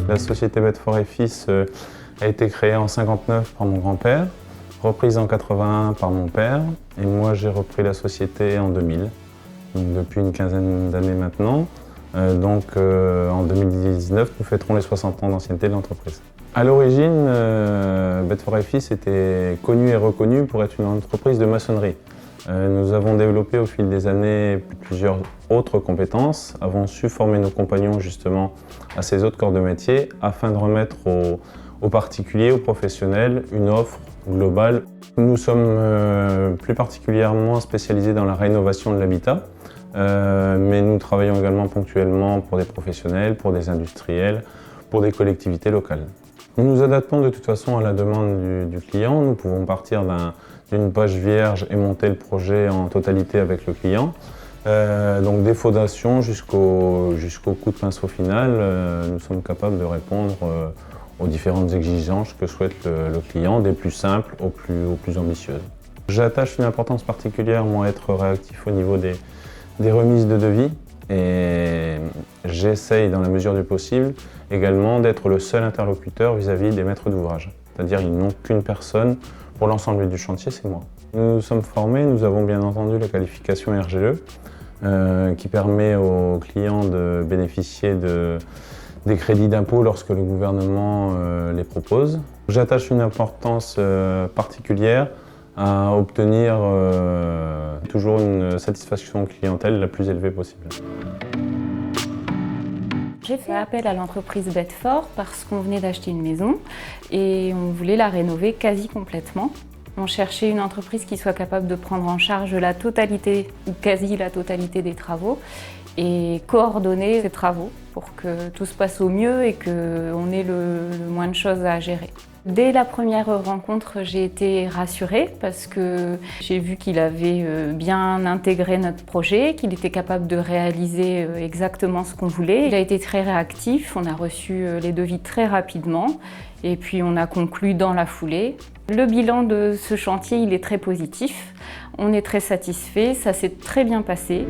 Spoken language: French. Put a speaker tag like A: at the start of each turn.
A: La société Bedford & Fils a été créée en 1959 par mon grand-père, reprise en 1981 par mon père, et moi j'ai repris la société en 2000, donc depuis une quinzaine d'années maintenant. En 2019, nous fêterons les 60 ans d'ancienneté de l'entreprise. À l'origine, Bedford & Fils était connu et reconnu pour être une entreprise de maçonnerie. Nous avons développé au fil des années plusieurs autres compétences, avons su former nos compagnons justement à ces autres corps de métier afin de remettre aux particuliers, aux professionnels, une offre globale. Nous sommes plus particulièrement spécialisés dans la rénovation de l'habitat, mais nous travaillons également ponctuellement pour des professionnels, pour des industriels, pour des collectivités locales. Nous nous adaptons de toute façon à la demande du client. Nous pouvons partir d'une page vierge et monter le projet en totalité avec le client. Donc des fondations jusqu'au coup de pinceau final, nous sommes capables de répondre aux différentes exigences que souhaite le client, des plus simples aux plus ambitieuses. J'attache une importance particulière à être réactif au niveau des remises de devis et j'essaye dans la mesure du possible également d'être le seul interlocuteur vis-à-vis des maîtres d'ouvrage. C'est-à-dire ils n'ont qu'une personne pour l'ensemble du chantier, c'est moi. Nous sommes formés, nous avons bien entendu la qualification RGE qui permet aux clients de bénéficier des crédits d'impôt lorsque le gouvernement les propose. J'attache une importance particulière à obtenir toujours une satisfaction clientèle la plus élevée possible.
B: J'ai fait appel à l'entreprise Bedford parce qu'on venait d'acheter une maison et on voulait la rénover quasi complètement. On cherchait une entreprise qui soit capable de prendre en charge la totalité ou quasi la totalité des travaux et coordonner ces travaux pour que tout se passe au mieux et qu'on ait le moins de choses à gérer. Dès la première rencontre, j'ai été rassurée parce que j'ai vu qu'il avait bien intégré notre projet, qu'il était capable de réaliser exactement ce qu'on voulait. Il a été très réactif, on a reçu les devis très rapidement et puis on a conclu dans la foulée. Le bilan de ce chantier, il est très positif, on est très satisfait, ça s'est très bien passé.